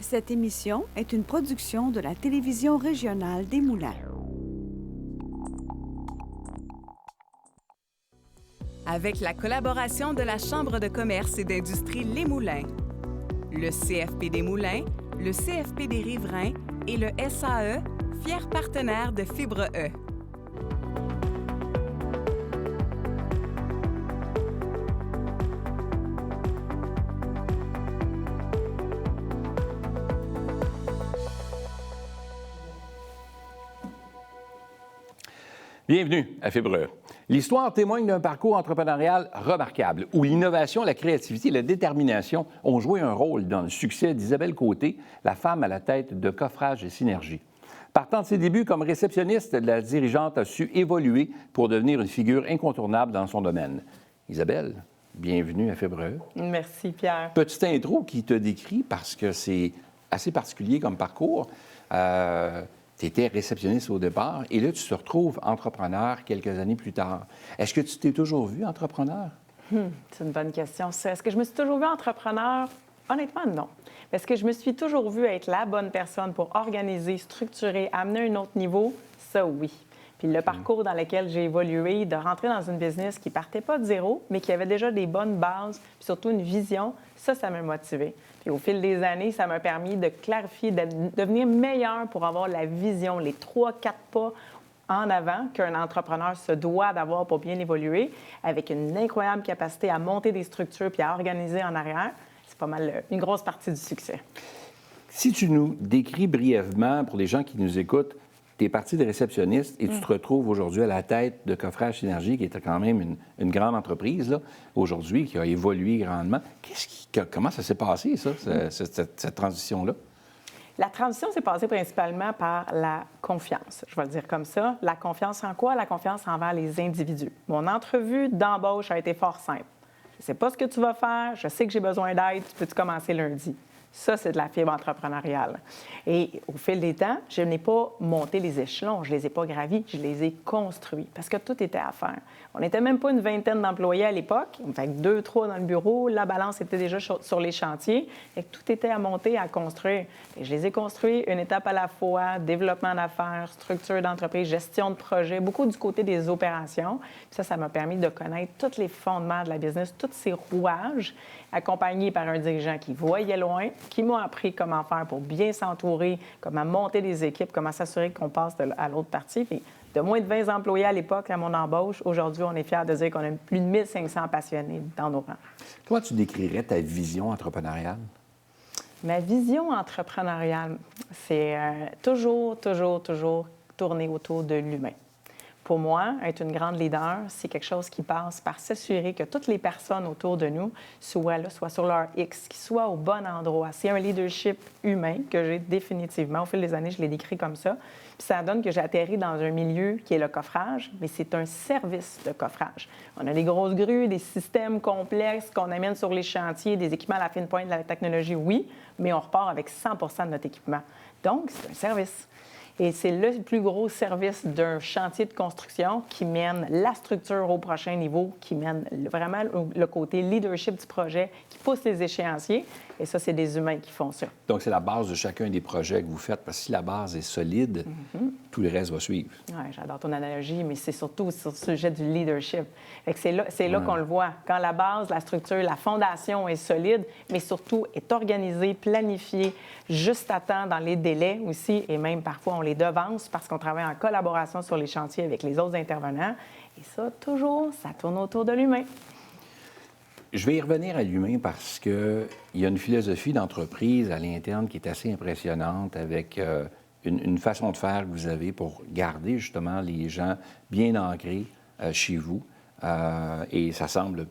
Cette émission est une production de la télévision régionale des Moulins. Avec la collaboration de la Chambre de commerce et d'industrie Les Moulins, le CFP des Moulins, le CFP des Riverains et le SAE, fiers partenaires de Fibre E. Bienvenue à Fibre E. L'histoire témoigne d'un parcours entrepreneurial remarquable où l'innovation, la créativité et la détermination ont joué un rôle dans le succès d'Isabelle Côté, la femme à la tête de Coffrage et Synergie. Partant de ses débuts comme réceptionniste, la dirigeante a su évoluer pour devenir une figure incontournable dans son domaine. Isabelle, bienvenue à Fibre E. Merci, Pierre. Petite intro qui te décrit parce que c'est assez particulier comme parcours. Tu étais réceptionniste au départ et là, tu te retrouves entrepreneur quelques années plus tard. Est-ce que tu t'es toujours vu entrepreneur? C'est une bonne question. Est-ce que je me suis toujours vue entrepreneur? Honnêtement, non. Est-ce que je me suis toujours vue être la bonne personne pour organiser, structurer, amener un autre niveau? Ça, oui. Puis le parcours dans lequel j'ai évolué, de rentrer dans une business qui partait pas de zéro, mais qui avait déjà des bonnes bases, puis surtout une vision, ça m'a motivée. Puis au fil des années, ça m'a permis de clarifier, de devenir meilleur pour avoir la vision, les 3-4 pas en avant qu'un entrepreneur se doit d'avoir pour bien évoluer, avec une incroyable capacité à monter des structures puis à organiser en arrière. C'est pas mal une grosse partie du succès. Si tu nous décris brièvement, pour les gens qui nous écoutent, tu es parti de réceptionniste et tu te retrouves aujourd'hui à la tête de Coffrage Synergie, qui était quand même une grande entreprise là, aujourd'hui, qui a évolué grandement. Comment ça s'est passé, ça, cette transition-là? La transition s'est passée principalement par la confiance. Je vais le dire comme ça. La confiance en quoi? La confiance envers les individus. Mon entrevue d'embauche a été fort simple. Je ne sais pas ce que tu vas faire, je sais que j'ai besoin d'aide, tu peux-tu commencer lundi? Ça, c'est de la fibre entrepreneuriale. Et au fil des temps, je n'ai pas monté les échelons, je ne les ai pas gravis, je les ai construits parce que tout était à faire. On n'était même pas une vingtaine d'employés à l'époque, on était 2-3 dans le bureau, la balance était déjà sur les chantiers, et tout était à monter, à construire. Et je les ai construits une étape à la fois, développement d'affaires, structure d'entreprise, gestion de projet, beaucoup du côté des opérations. Puis ça m'a permis de connaître tous les fondements de la business, tous ces rouages, accompagné par un dirigeant qui voyait loin, qui m'a appris comment faire pour bien s'entourer, comment monter des équipes, comment s'assurer qu'on passe à l'autre partie. Puis, de moins de 20 employés à l'époque, à mon embauche, aujourd'hui, on est fiers de dire qu'on a plus de 1500 passionnés dans nos rangs. Comment tu décrirais ta vision entrepreneuriale? Ma vision entrepreneuriale, c'est toujours tourner autour de l'humain. Pour moi, être une grande leader, c'est quelque chose qui passe par s'assurer que toutes les personnes autour de nous soient sur leur X, qu'ils soient au bon endroit. C'est un leadership humain que j'ai définitivement. Au fil des années, je l'ai décrit comme ça. Puis ça donne que j'ai atterri dans un milieu qui est le coffrage, mais c'est un service de coffrage. On a des grosses grues, des systèmes complexes qu'on amène sur les chantiers, des équipements à la fine pointe de la technologie, oui, mais on repart avec 100 de notre équipement. Donc, c'est un service. Et c'est le plus gros service d'un chantier de construction qui mène la structure au prochain niveau, qui mène vraiment le côté leadership du projet, qui pousse les échéanciers. Et ça, c'est des humains qui font ça. Donc, c'est la base de chacun des projets que vous faites, parce que si la base est solide, tout le reste va suivre. Oui, j'adore ton analogie, mais c'est surtout sur le sujet du leadership. C'est là qu'on le voit. Quand la base, la structure, la fondation est solide, mais surtout est organisée, planifiée, juste à temps dans les délais aussi, et même parfois on les devance parce qu'on travaille en collaboration sur les chantiers avec les autres intervenants. Et ça, toujours, ça tourne autour de l'humain. Je vais y revenir à l'humain parce qu'il y a une philosophie d'entreprise à l'interne qui est assez impressionnante avec une façon de faire que vous avez pour garder justement les gens bien ancrés chez vous. Et ça semble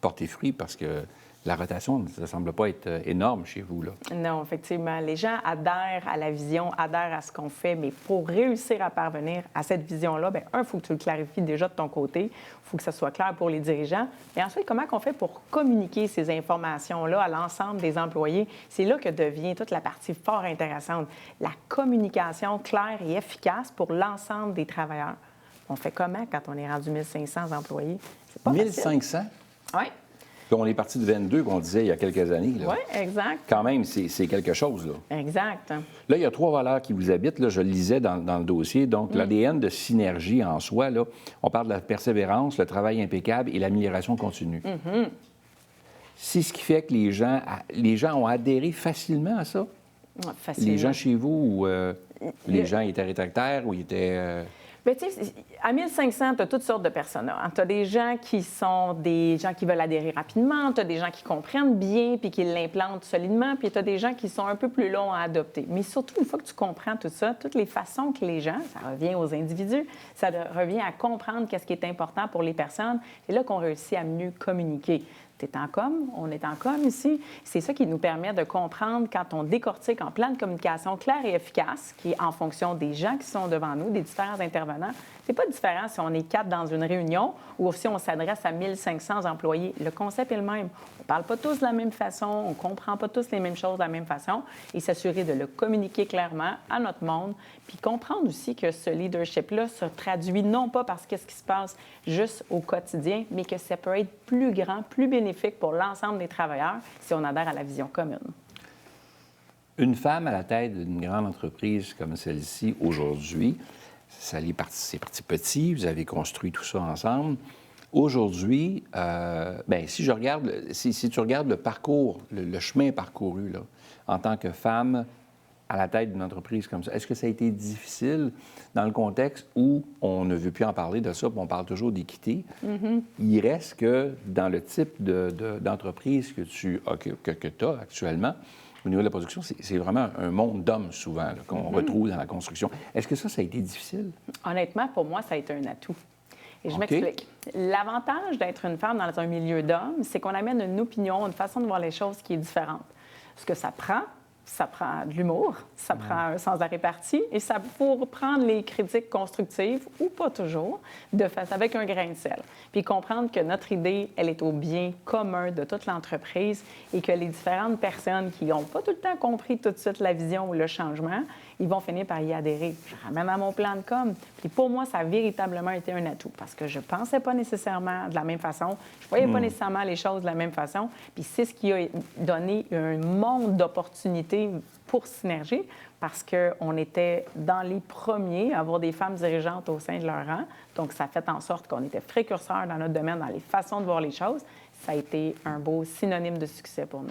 porter fruit parce que la rotation, ça ne semble pas être énorme chez vous, là. Non, effectivement. Les gens adhèrent à la vision, adhèrent à ce qu'on fait, mais pour réussir à parvenir à cette vision-là, bien, il faut que tu le clarifies déjà de ton côté. Il faut que ça soit clair pour les dirigeants. Et ensuite, comment on fait pour communiquer ces informations-là à l'ensemble des employés? C'est là que devient toute la partie fort intéressante. La communication claire et efficace pour l'ensemble des travailleurs. On fait comment quand on est rendu 1500 employés? C'est pas 1500? Oui. Puis on est parti de 22, qu'on disait il y a quelques années. Oui, exact. Quand même, c'est quelque chose, là. Exact. Là, il y a 3 valeurs qui vous habitent. Là, je le lisais dans le dossier. Donc, l'ADN de synergie en soi, là, on parle de la persévérance, le travail impeccable et l'amélioration continue. C'est ce qui fait que les gens ont adhéré facilement à ça? Facilement. Les gens chez vous, où les gens étaient rétractaires ou ils étaient... Bien, tu sais, à 1500, tu as toutes sortes de personnes. Tu as des gens qui sont des gens qui veulent adhérer rapidement, tu as des gens qui comprennent bien puis qui l'implantent solidement, puis tu as des gens qui sont un peu plus longs à adopter. Mais surtout, une fois que tu comprends tout ça, toutes les façons que les gens, ça revient aux individus, ça revient à comprendre qu'est-ce qui est important pour les personnes, c'est là qu'on réussit à mieux communiquer. Tu es en com, on est en com ici. C'est ça qui nous permet de comprendre quand on décortique en plan de communication clair et efficace, qui est en fonction des gens qui sont devant nous, des différents intervenants. C'est pas différent si on est 4 dans une réunion ou si on s'adresse à 1500 employés. Le concept est le même. On parle pas tous de la même façon, on comprend pas tous les mêmes choses de la même façon et s'assurer de le communiquer clairement à notre monde, puis comprendre aussi que ce leadership-là se traduit non pas parce qu'est-ce qui se passe juste au quotidien, mais que ça peut être plus grand, plus bénéfique pour l'ensemble des travailleurs si on adhère à la vision commune. Une femme à la tête d'une grande entreprise comme celle-ci aujourd'hui, c'est parti petit, vous avez construit tout ça ensemble. Aujourd'hui, si tu regardes le parcours, le chemin parcouru là, en tant que femme à la tête d'une entreprise comme ça, est-ce que ça a été difficile dans le contexte où on ne veut plus en parler de ça, puis on parle toujours d'équité? Il reste que dans le type d'entreprise que tu as actuellement, au niveau de la production, c'est vraiment un monde d'hommes, souvent, là, qu'on retrouve dans la construction. Est-ce que ça a été difficile? Honnêtement, pour moi, ça a été un atout. Et je OK. m'explique. L'avantage d'être une femme dans un milieu d'hommes, c'est qu'on amène une opinion, une façon de voir les choses qui est différente. Ce que ça prend de l'humour, ça prend un sens de répartie et ça faut prendre les critiques constructives, ou pas toujours, avec un grain de sel. Puis comprendre que notre idée, elle est au bien commun de toute l'entreprise et que les différentes personnes qui n'ont pas tout le temps compris tout de suite la vision ou le changement, ils vont finir par y adhérer. Je ramène à mon plan de com. Puis pour moi, ça a véritablement été un atout parce que je ne pensais pas nécessairement de la même façon. Je ne voyais pas nécessairement les choses de la même façon. Puis c'est ce qui a donné un monde d'opportunités pour Synergie parce qu'on était dans les premiers à avoir des femmes dirigeantes au sein de leur rang. Donc, ça a fait en sorte qu'on était précurseurs dans notre domaine, dans les façons de voir les choses. Ça a été un beau synonyme de succès pour nous.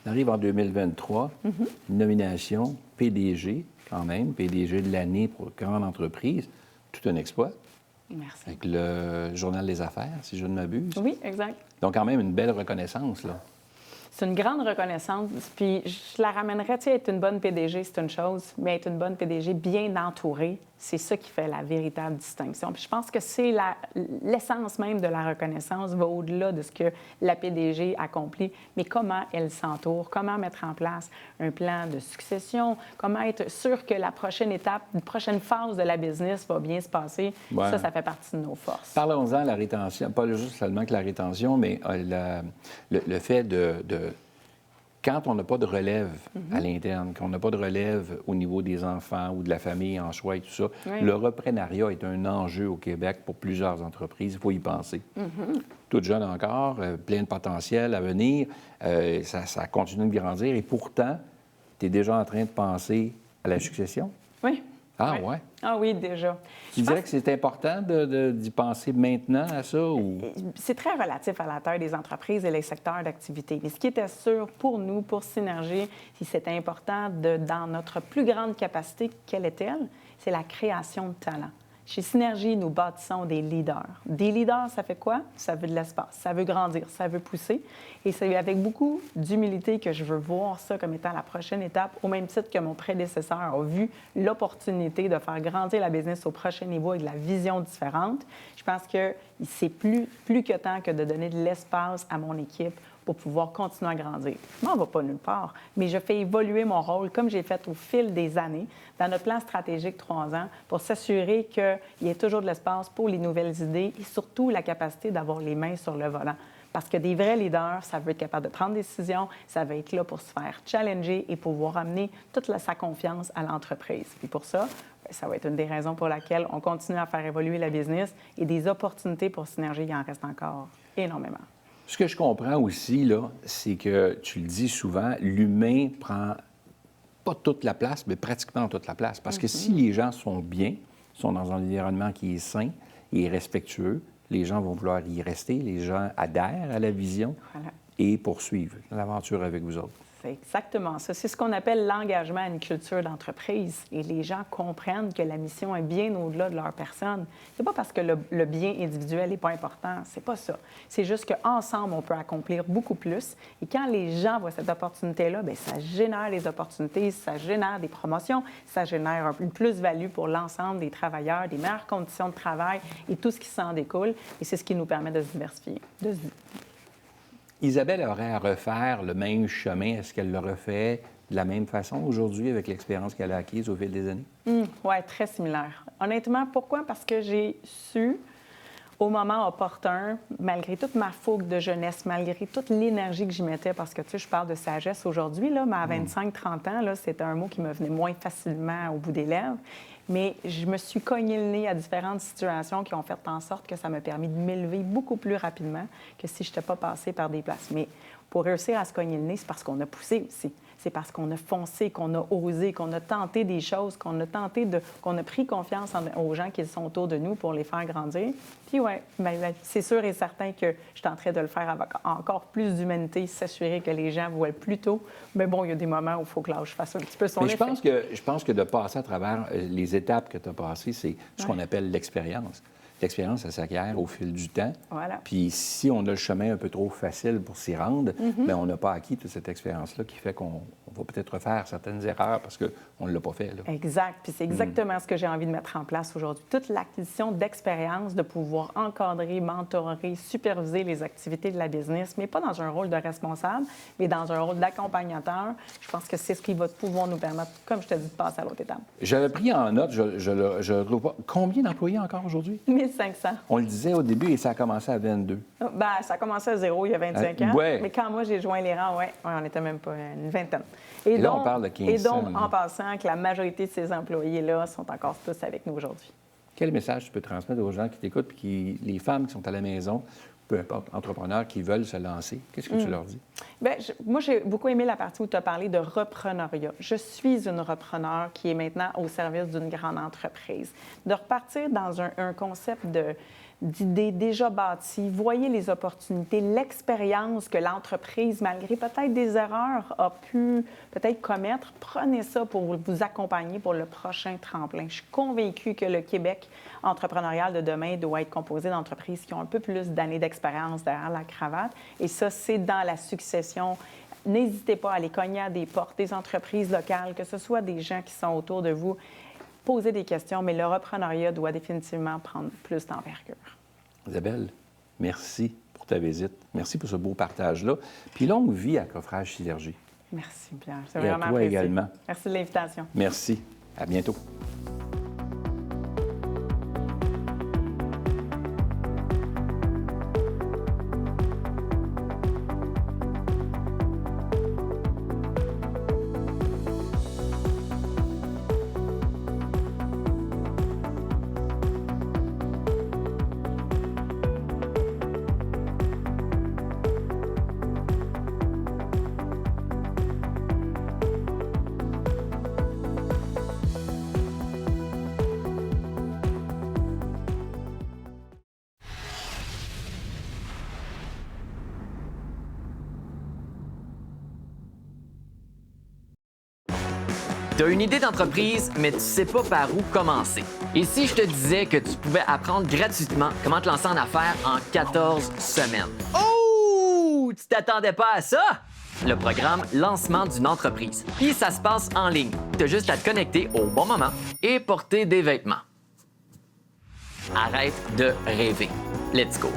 On arrive en 2023, une nomination PDG, quand même, PDG de l'année pour une grande entreprise. Tout un exploit. Merci. Avec le Journal des Affaires, si je ne m'abuse. Oui, exact. Donc, quand même, une belle reconnaissance, là. C'est une grande reconnaissance. Puis je la ramènerais, tu sais, être une bonne PDG, c'est une chose, mais être une bonne PDG bien entourée, c'est ça qui fait la véritable distinction. Puis je pense que c'est l'essence même de la reconnaissance va au-delà de ce que la PDG accomplit, mais comment elle s'entoure, comment mettre en place un plan de succession, comment être sûr que la prochaine étape, la prochaine phase de la business va bien se passer. Ouais. Ça fait partie de nos forces. Parlons-en de la rétention, pas juste seulement que la rétention, mais le fait de quand on n'a pas de relève à l'interne, qu'on n'a pas de relève au niveau des enfants ou de la famille en soi et tout ça, le reprenariat est un enjeu au Québec pour plusieurs entreprises. Il faut y penser. Toutes jeunes encore, plein de potentiel à venir, ça continue de grandir et pourtant, tu es déjà en train de penser à la succession? Oui. Ah, ouais? Ah oui, déjà. Tu dirais que c'est important d'y penser maintenant à ça? Ou... C'est très relatif à la taille des entreprises et les secteurs d'activité. Mais ce qui était sûr pour nous, pour Synergie, si c'était important dans notre plus grande capacité, quelle est-elle? C'est la création de talent. Chez Synergie, nous bâtissons des leaders. Des leaders, ça fait quoi? Ça veut de l'espace, ça veut grandir, ça veut pousser. Et c'est avec beaucoup d'humilité que je veux voir ça comme étant la prochaine étape, au même titre que mon prédécesseur a vu l'opportunité de faire grandir la business au prochain niveau avec de la vision différente. Je pense que c'est plus que temps que de donner de l'espace à mon équipe pour pouvoir continuer à grandir. Je m'en vais pas nulle part, mais je fais évoluer mon rôle comme j'ai fait au fil des années dans notre plan stratégique 3 ans pour s'assurer qu'il y ait toujours de l'espace pour les nouvelles idées et surtout la capacité d'avoir les mains sur le volant. Parce que des vrais leaders, ça veut être capable de prendre des décisions, ça va être là pour se faire challenger et pouvoir amener toute sa confiance à l'entreprise. Puis pour ça, ça va être une des raisons pour laquelle on continue à faire évoluer la business et des opportunités pour Synergie, il en reste encore énormément. Ce que je comprends aussi, là, c'est que, tu le dis souvent, l'humain prend pas toute la place, mais pratiquement toute la place. Parce que si les gens sont bien, sont dans un environnement qui est sain et respectueux, les gens vont vouloir y rester, les gens adhèrent à la vision et poursuivent l'aventure avec vous autres. C'est exactement ça. C'est ce qu'on appelle l'engagement à une culture d'entreprise. Et les gens comprennent que la mission est bien au-delà de leur personne. C'est pas parce que le bien individuel n'est pas important. C'est pas ça. C'est juste qu'ensemble, on peut accomplir beaucoup plus. Et quand les gens voient cette opportunité-là, bien, ça génère des opportunités, ça génère des promotions, ça génère une plus-value pour l'ensemble des travailleurs, des meilleures conditions de travail et tout ce qui s'en découle. Et c'est ce qui nous permet de se diversifier. Isabelle aurait à refaire le même chemin. Est-ce qu'elle le refait de la même façon aujourd'hui avec l'expérience qu'elle a acquise au fil des années? Oui, très similaire. Honnêtement, pourquoi? Parce que j'ai su, au moment opportun, malgré toute ma fougue de jeunesse, malgré toute l'énergie que j'y mettais, parce que, tu sais, je parle de sagesse aujourd'hui, là, mais à 25-30 ans, là, c'était un mot qui me venait moins facilement au bout des lèvres. Mais je me suis cogné le nez à différentes situations qui ont fait en sorte que ça m'a permis de m'élever beaucoup plus rapidement que si je n'étais pas passée par des places. Mais pour réussir à se cogner le nez, c'est parce qu'on a poussé aussi. C'est parce qu'on a foncé, qu'on a osé, qu'on a tenté des choses, qu'on a pris confiance aux gens qui sont autour de nous pour les faire grandir. Puis oui, c'est sûr et certain que je tenterai de le faire avec encore plus d'humanité, s'assurer que les gens voient plus tôt. Mais bon, il y a des moments où il faut que l'âge fasse un petit peu son effet. Je pense que de passer à travers les étapes que tu as passées, c'est ce qu'on appelle l'expérience. L'expérience, elle s'acquiert au fil du temps. Voilà. Puis si on a le chemin un peu trop facile pour s'y rendre, bien, on n'a pas acquis toute cette expérience-là qui fait qu'on va peut-être refaire certaines erreurs parce qu'on ne l'a pas fait. Là. Exact. Puis c'est exactement ce que j'ai envie de mettre en place aujourd'hui. Toute l'acquisition d'expérience, de pouvoir encadrer, mentorer, superviser les activités de la business, mais pas dans un rôle de responsable, mais dans un rôle d'accompagnateur. Je pense que c'est ce qui va pouvoir nous permettre, comme je te dis, de passer à l'autre étape. J'avais pris en note, je retrouve pas. Combien d'employés encore aujourd'hui? 1500. On le disait au début et ça a commencé à 22. Bien, ça a commencé à 0 il y a 25 ans. Ouais. Mais quand moi, j'ai joint les rangs, on n'était même pas une vingtaine. Et là, on parle de 1500. Et donc, en passant, que la majorité de ces employés-là sont encore tous avec nous aujourd'hui. Quel message tu peux transmettre aux gens qui t'écoutent puis les femmes qui sont à la maison, peu importe, entrepreneurs qui veulent se lancer? Qu'est-ce que tu leur dis? Bien, moi, j'ai beaucoup aimé la partie où tu as parlé de repreneuriat. Je suis une repreneur qui est maintenant au service d'une grande entreprise. De repartir dans un concept d'idées déjà bâties, voyez les opportunités, l'expérience que l'entreprise, malgré peut-être des erreurs, a pu peut-être commettre. Prenez ça pour vous accompagner pour le prochain tremplin. Je suis convaincue que le Québec entrepreneurial de demain doit être composé d'entreprises qui ont un peu plus d'années d'expérience derrière la cravate. Et ça, c'est dans la succession. N'hésitez pas à aller cogner à des portes des entreprises locales, que ce soit des gens qui sont autour de vous. Poser des questions, mais le repreneuriat doit définitivement prendre plus d'envergure. Isabelle, merci pour ta visite. Merci pour ce beau partage-là. Puis longue vie à Coffrage Synergie. Merci, Pierre. C'est vraiment apprécié. Et à toi également. Merci de l'invitation. Merci. À bientôt. Tu as une idée d'entreprise, mais tu sais pas par où commencer. Et si je te disais que tu pouvais apprendre gratuitement comment te lancer en affaires en 14 semaines? Oh! Tu t'attendais pas à ça? Le programme Lancement d'une entreprise. Puis ça se passe en ligne. Tu as juste à te connecter au bon moment et porter des vêtements. Arrête de rêver. Let's go!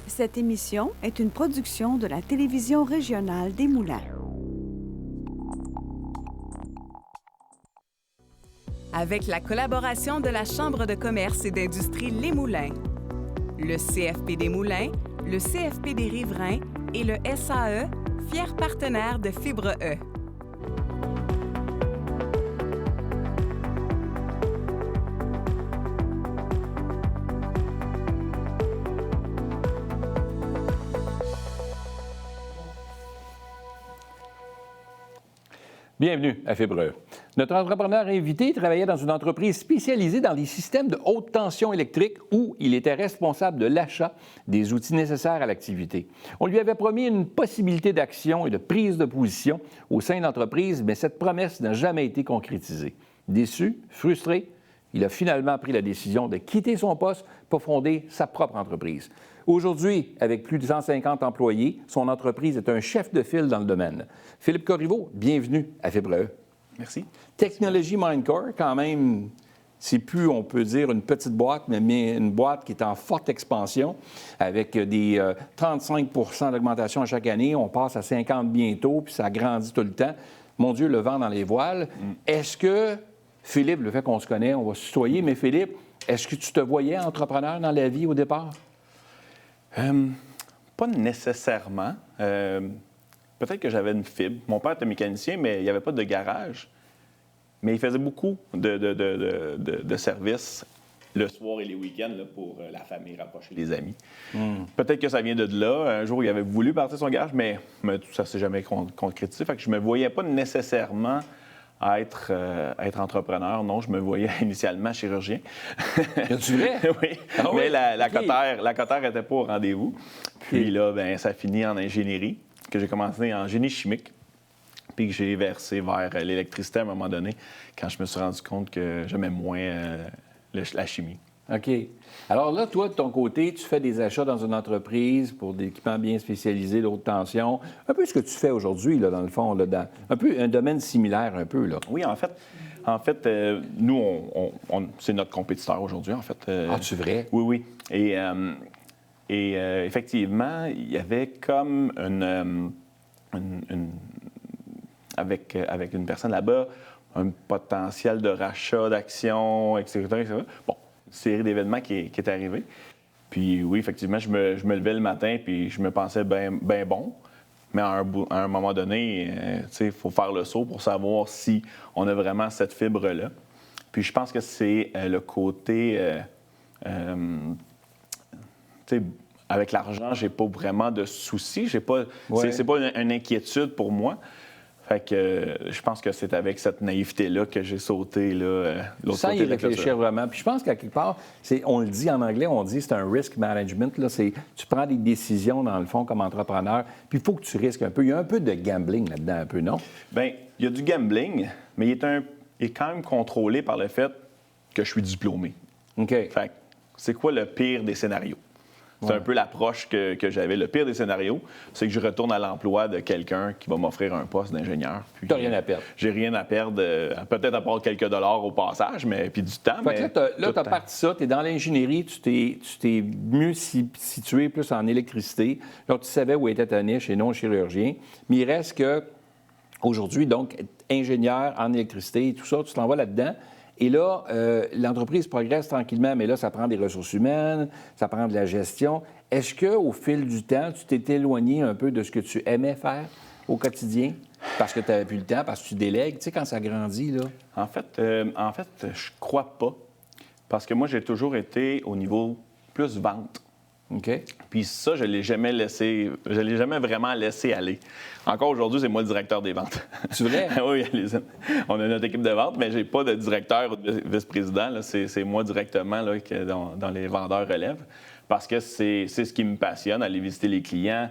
Cette émission est une production de la télévision régionale des Moulins. Avec la collaboration de la Chambre de commerce et d'industrie Les Moulins, le CFP des Moulins, le CFP des Riverains et le SAE, fiers partenaires de Fibre E. Bienvenue à Fibre. Notre entrepreneur invité travaillait dans une entreprise spécialisée dans les systèmes de haute tension électrique où il était responsable de l'achat des outils nécessaires à l'activité. On lui avait promis une possibilité d'action et de prise de position au sein de l'entreprise, mais cette promesse n'a jamais été concrétisée. Déçu, frustré, il a finalement pris la décision de quitter son poste pour fonder sa propre entreprise. Aujourd'hui, avec plus de 150 employés, son entreprise est un chef de file dans le domaine. Philippe Corriveau, bienvenue à Fibre E. Merci. Technologie Mindcore, quand même, c'est plus, on peut dire, une petite boîte, mais une boîte qui est en forte expansion, avec des 35 d'augmentation à chaque année. On passe à 50 bientôt, puis ça grandit tout le temps. Mon Dieu, le vent dans les voiles. Est-ce que, Philippe, le fait qu'on se connaît, on va se tutoyer, mais Philippe, est-ce que tu te voyais entrepreneur dans la vie au départ? Pas nécessairement. Peut-être que j'avais une fibre. Mon père était mécanicien, mais il n'y avait pas de garage. Mais il faisait beaucoup de services le soir et les week-ends là, pour la famille, rapprocher les amis. Peut-être que ça vient de là. Un jour, il avait voulu partir son garage, mais ça ne s'est jamais concrétisé. Fait que je ne me voyais pas nécessairement être entrepreneur. Non, je me voyais initialement chirurgien. C'est vrai? Oui, ah, mais oui? la cotère n'était pas au rendez-vous. Puis là, ça finit en ingénierie, que j'ai commencé en génie chimique, puis que j'ai versé vers l'électricité à un moment donné, quand je me suis rendu compte que j'aimais moins la chimie. OK. Alors là, toi, de ton côté, tu fais des achats dans une entreprise pour des équipements bien spécialisés de haute tension. Un peu ce que tu fais aujourd'hui, là, dans le fond, là, dans un peu un domaine similaire, un peu, là. Oui, en fait, nous, c'est notre compétiteur aujourd'hui, en fait. C'est vrai? Oui, oui. Et effectivement, il y avait comme avec une personne là-bas, un potentiel de rachat d'actions, etc., etc. Bon, une série d'événements qui est arrivée. Puis oui, effectivement, je me levais le matin puis je me pensais bien bon. Mais à un moment donné, il faut faire le saut pour savoir si on a vraiment cette fibre-là. Puis je pense que c'est le côté... avec l'argent, j'ai pas vraiment de soucis. C'est pas une inquiétude pour moi. Fait que je pense que c'est avec cette naïveté-là que j'ai sauté l'autre sans côté y de la réfléchir clôture. vraiment. Puis je pense qu'à quelque part, on le dit en anglais, on dit c'est un risk management. Là, tu prends des décisions, dans le fond, comme entrepreneur, puis il faut que tu risques un peu. Il y a un peu de gambling là-dedans, un peu, non? Bien, il y a du gambling, mais il est quand même contrôlé par le fait que je suis diplômé. OK. Fait que c'est quoi le pire des scénarios? C'est un peu l'approche que j'avais. Le pire des scénarios, c'est que je retourne à l'emploi de quelqu'un qui va m'offrir un poste d'ingénieur. Tu n'as rien à perdre. J'ai rien à perdre, peut-être à part quelques dollars au passage, mais puis du temps. Fait que là, tu as parti ça, tu es dans l'ingénierie, tu t'es mieux situé plus en électricité. Là, tu savais où était ta niche et non chirurgien. Mais il reste que, aujourd'hui, donc, ingénieur en électricité et tout ça, tu t'en vas là-dedans. Et là, l'entreprise progresse tranquillement, mais là, ça prend des ressources humaines, ça prend de la gestion. Est-ce qu'au fil du temps, tu t'es éloigné un peu de ce que tu aimais faire au quotidien? Parce que tu n'avais plus le temps, parce que tu délègues, tu sais, quand ça grandit, là? En fait, je crois pas. Parce que moi, j'ai toujours été au niveau plus vente. OK. Puis ça, je ne l'ai jamais vraiment laissé aller. Encore aujourd'hui, c'est moi le directeur des ventes. C'est vrai? Oui, on a notre équipe de vente, mais je n'ai pas de directeur ou de vice-président. Là. C'est moi directement là, dans les vendeurs relève. Parce que c'est ce qui me passionne, aller visiter les clients.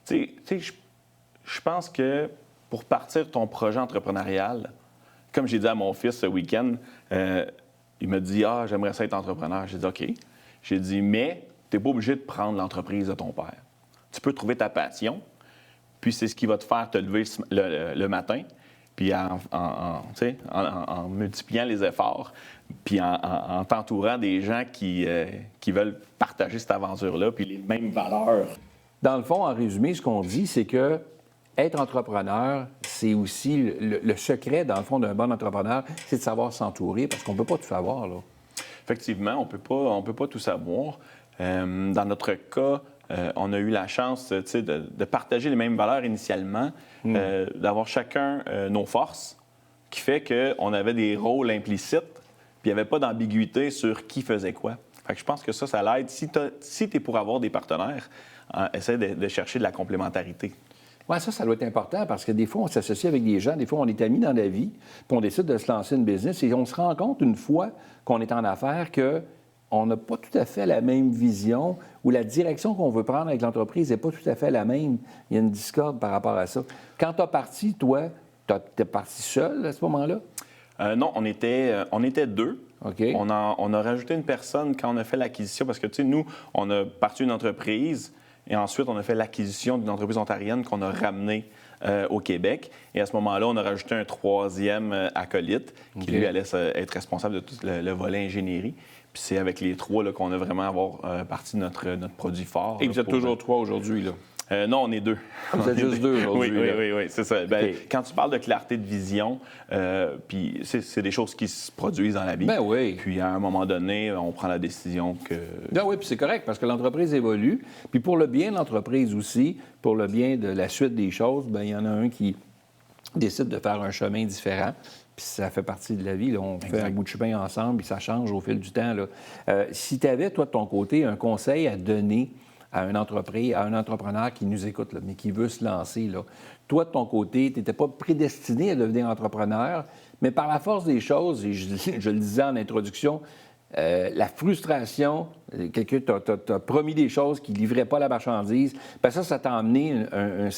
Tu sais, je pense que pour partir ton projet entrepreneurial, comme j'ai dit à mon fils ce week-end, il m'a dit « Ah, j'aimerais ça être entrepreneur. » J'ai dit « OK. » J'ai dit, mais tu n'es pas obligé de prendre l'entreprise de ton père. Tu peux trouver ta passion, puis c'est ce qui va te faire te lever le matin, puis en multipliant les efforts, puis en t'entourant des gens qui veulent partager cette aventure-là, puis les mêmes valeurs. Dans le fond, en résumé, ce qu'on dit, c'est que être entrepreneur, c'est aussi le secret, dans le fond, d'un bon entrepreneur, c'est de savoir s'entourer, parce qu'on ne peut pas tout savoir, là. Effectivement, on peut pas tout savoir. Dans notre cas, on a eu la chance de partager les mêmes valeurs initialement, d'avoir chacun nos forces, qui fait qu'on avait des rôles implicites, puis il n'y avait pas d'ambiguïté sur qui faisait quoi. Fait que je pense que ça l'aide. Si tu es pour avoir des partenaires, essaie de chercher de la complémentarité. Oui, ça doit être important parce que des fois, on s'associe avec des gens, des fois, on est amis dans la vie, puis on décide de se lancer une business et on se rend compte une fois qu'on est en affaires qu'on n'a pas tout à fait la même vision ou la direction qu'on veut prendre avec l'entreprise n'est pas tout à fait la même. Il y a une discorde par rapport à ça. Quand tu as parti, toi, tu es parti seul à ce moment-là? Non, on était deux. OK. On a rajouté une personne quand on a fait l'acquisition parce que, tu sais, nous, on a parti une entreprise et ensuite, on a fait l'acquisition d'une entreprise ontarienne qu'on a ramenée au Québec. Et à ce moment-là, on a rajouté un troisième acolyte qui, lui, allait être responsable de tout le volet ingénierie. Puis c'est avec les trois là, qu'on a vraiment avoir parti notre produit fort. Et vous êtes toujours trois aujourd'hui, là? Non, on est deux. Vous êtes juste deux aujourd'hui. Oui, c'est ça. Ben, quand tu parles de clarté de vision, puis c'est des choses qui se produisent dans la vie. Ben oui. Puis à un moment donné, on prend la décision que... Ben oui, puis c'est correct parce que l'entreprise évolue. Puis pour le bien de l'entreprise aussi, pour le bien de la suite des choses, bien, il y en a un qui décide de faire un chemin différent. Puis ça fait partie de la vie. Là. On fait un bout de chemin ensemble, puis ça change au fil du temps. Là. Si tu avais, toi, de ton côté, un conseil à donner à une entreprise, à un entrepreneur qui nous écoute, là, mais qui veut se lancer, là. Toi, de ton côté, tu n'étais pas prédestiné à devenir entrepreneur, mais par la force des choses, et je le disais en introduction, la frustration, quelqu'un t'a promis des choses qui ne livraient pas la marchandise, bien ça t'a amené une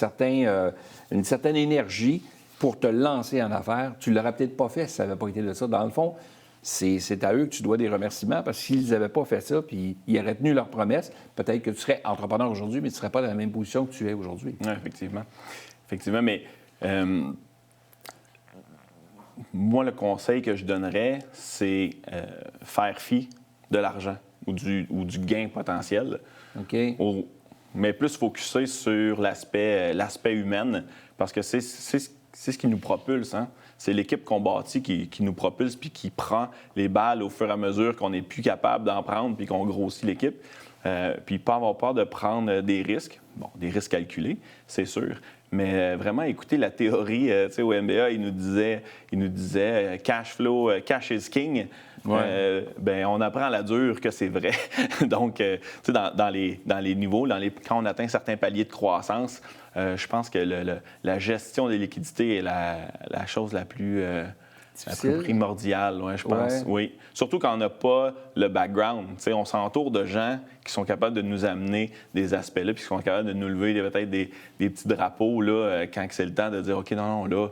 certaine énergie pour te lancer en affaires. Tu ne l'aurais peut-être pas fait si ça n'avait pas été de ça. Dans le fond, c'est à eux que tu dois des remerciements parce que s'ils n'avaient pas fait ça puis ils auraient tenu leurs promesses, peut-être que tu serais entrepreneur aujourd'hui, mais tu ne serais pas dans la même position que tu es aujourd'hui. Oui, effectivement. Effectivement, mais moi, le conseil que je donnerais, c'est faire fi de l'argent ou du gain potentiel. OK. Mais plus focusser sur l'aspect humain parce que c'est ce qui nous propulse, hein? C'est l'équipe qu'on bâtit qui nous propulse puis qui prend les balles au fur et à mesure qu'on n'est plus capable d'en prendre puis qu'on grossit l'équipe. Puis pas avoir peur de prendre des risques. Bon, des risques calculés, c'est sûr. Mais vraiment, écoutez la théorie, tu sais, au MBA, il nous disait cash flow, cash is king. Ouais. Ben, on apprend à la dure que c'est vrai. Donc, tu sais, dans les niveaux, quand on atteint certains paliers de croissance, je pense que la gestion des liquidités est la chose la plus primordiale, ouais, je pense. Ouais. Oui. Surtout quand on n'a pas le background. Tu sais, on s'entoure de gens qui sont capables de nous amener des aspects-là, puis qui sont capables de nous lever peut-être des petits drapeaux là, quand c'est le temps de dire OK, non, là,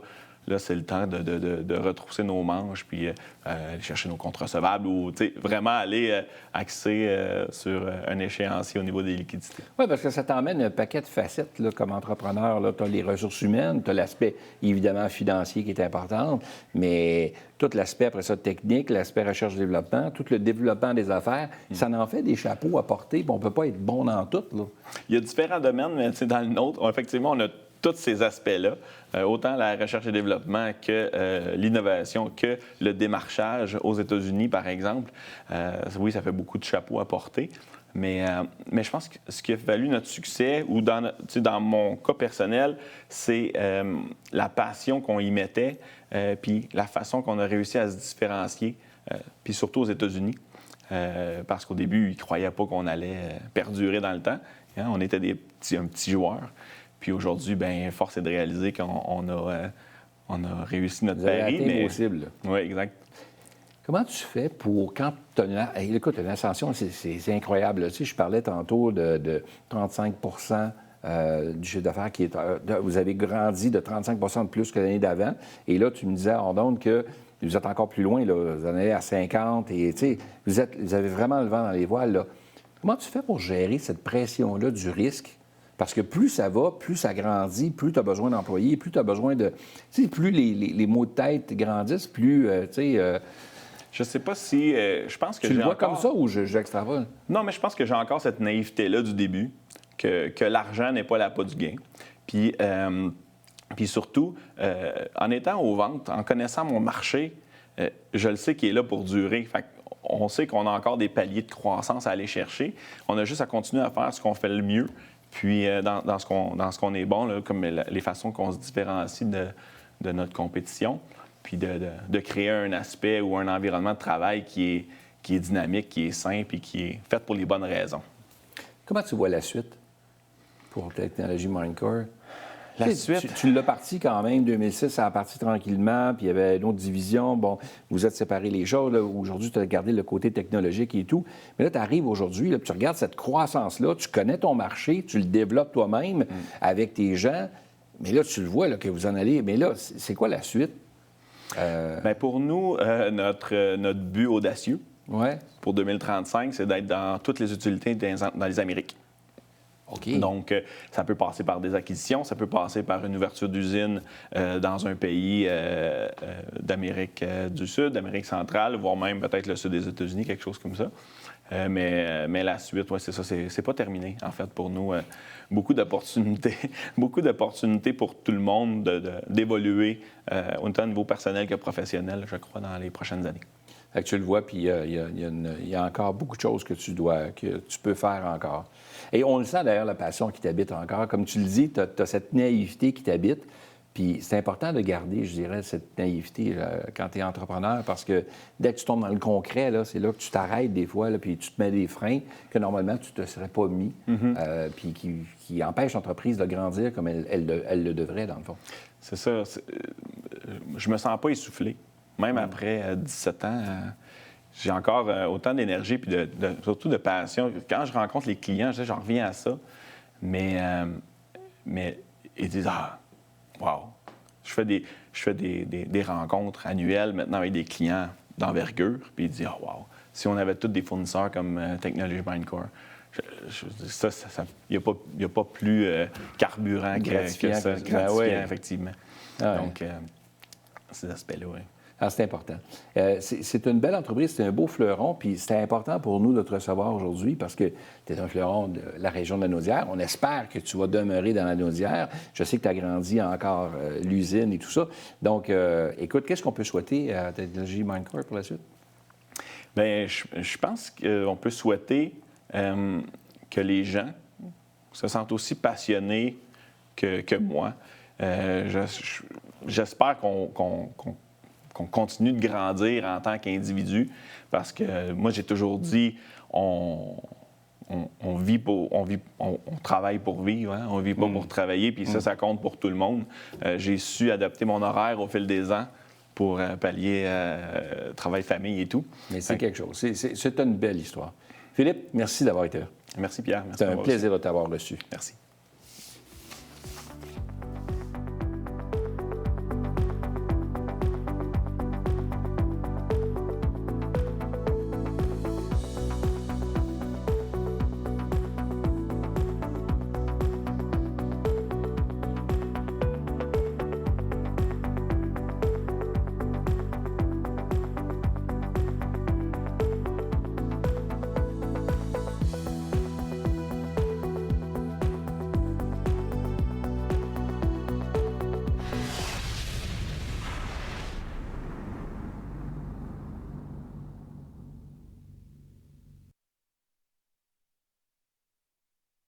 c'est le temps de retrousser nos manches puis aller chercher nos comptes recevables ou vraiment aller axer sur un échéancier au niveau des liquidités. Oui, parce que ça t'emmène un paquet de facettes là, comme entrepreneur. Tu as les ressources humaines, tu as l'aspect évidemment financier qui est important, mais tout l'aspect après ça technique, l'aspect recherche-développement, tout le développement des affaires, ça en fait des chapeaux à porter, puis on ne peut pas être bon dans tout. Là. Il y a différents domaines, mais dans le nôtre, effectivement, on a tous ces aspects-là, autant la recherche et développement que l'innovation, que le démarchage aux États-Unis, par exemple. Oui, ça fait beaucoup de chapeaux à porter, mais je pense que ce qui a valu notre succès, ou dans mon cas personnel, c'est la passion qu'on y mettait, puis la façon qu'on a réussi à se différencier, puis surtout aux États-Unis. Parce qu'au début, ils ne croyaient pas qu'on allait perdurer dans le temps. Hein? On était un petit joueur. Puis aujourd'hui, bien, force est de réaliser qu'on a réussi notre pari. Mais possible. Oui, exact. Comment tu fais pour, quand tu as écoute, une ascension, c'est incroyable. Tu sais, je parlais tantôt de 35 du chiffre d'affaires qui est... vous avez grandi de 35 de plus que l'année d'avant. Et là, tu me disais, Ordonne, que vous êtes encore plus loin, là, vous en allez à 50. Et tu sais, vous avez vraiment le vent dans les voiles. Là. Comment tu fais pour gérer cette pression-là du risque? Parce que plus ça va, plus ça grandit, plus tu as besoin d'employés, plus tu as besoin de... Tu sais, plus les maux de tête grandissent, plus, tu sais... Je sais pas si... je pense que tu le vois encore... comme ça ou j'extravole? Non, mais je pense que j'ai encore cette naïveté-là du début, que l'argent n'est pas l'appât du gain. Puis surtout, en étant aux ventes, en connaissant mon marché, je le sais qu'il est là pour durer. Fait on sait qu'on a encore des paliers de croissance à aller chercher. On a juste à continuer à faire ce qu'on fait le mieux. Puis, dans ce qu'on est bon, là, comme les façons qu'on se différencie de notre compétition, puis de créer un aspect ou un environnement de travail qui est dynamique, qui est simple et qui est fait pour les bonnes raisons. Comment tu vois la suite pour Technologie Minecore? La Tu sais, suite. tu l'as parti quand même, 2006, ça a parti tranquillement, puis il y avait une autre division. Bon, vous êtes séparés les choses. Là. Aujourd'hui, tu as gardé le côté technologique et tout. Mais là, tu arrives aujourd'hui, là, puis tu regardes cette croissance-là, tu connais ton marché, tu le développes toi-même avec tes gens. Mais là, tu le vois là, que vous en allez. Mais là, c'est quoi la suite? Bien, pour nous, notre but audacieux Ouais. pour 2035, c'est d'être dans toutes les utilités dans les Amériques. OK. Donc, ça peut passer par des acquisitions, ça peut passer par une ouverture d'usine dans un pays d'Amérique du Sud, d'Amérique centrale, voire même peut-être le sud des États-Unis, quelque chose comme ça. Mais la suite, ouais, c'est ça, c'est pas terminé, en fait, pour nous. Beaucoup d'opportunités pour tout le monde d'évoluer, autant au niveau personnel que professionnel, je crois, dans les prochaines années. Fait que tu le vois, puis il y a encore beaucoup de choses que tu peux faire encore. Et on le sent d'ailleurs, la passion qui t'habite encore. Comme tu le dis, tu as cette naïveté qui t'habite. Puis c'est important de garder, je dirais, cette naïveté quand tu es entrepreneur, parce que dès que tu tombes dans le concret, là, c'est là que tu t'arrêtes des fois, là, puis tu te mets des freins que normalement tu ne te serais pas mis, puis qui empêchent l'entreprise de grandir comme elle le devrait, dans le fond. C'est ça. Je me sens pas essoufflé. Même après 17 ans, j'ai encore autant d'énergie puis surtout de passion. Quand je rencontre les clients, j'en reviens à ça. Mais ils disent « Ah, wow! » Je fais des rencontres annuelles maintenant avec des clients d'envergure. Puis ils disent « Ah, wow! Si on avait tous des fournisseurs comme Technology Minecore, il n'y a pas plus carburant que ça. Gratifiant, effectivement. Ah, donc, ces aspects-là, oui. Ah, c'est important. C'est une belle entreprise, c'est un beau fleuron, puis c'est important pour nous de te recevoir aujourd'hui parce que tu es un fleuron de la région de la Naudière. On espère que tu vas demeurer dans la Naudière. Je sais que tu as grandi encore l'usine et tout ça. Donc, écoute, qu'est-ce qu'on peut souhaiter à Technology Minecore pour la suite? Bien, je pense qu'on peut souhaiter que les gens se sentent aussi passionnés que moi. J'espère qu'on continue de grandir en tant qu'individu, parce que moi, j'ai toujours dit, on travaille pour vivre, hein? On ne vit pas pour travailler, puis ça compte pour tout le monde. J'ai su adapter mon horaire au fil des ans pour pallier travail, famille et tout. Mais c'est quelque chose. C'est une belle histoire. Philippe, merci d'avoir été là. Merci, Pierre. Merci C'est un plaisir de t'avoir reçu. Merci.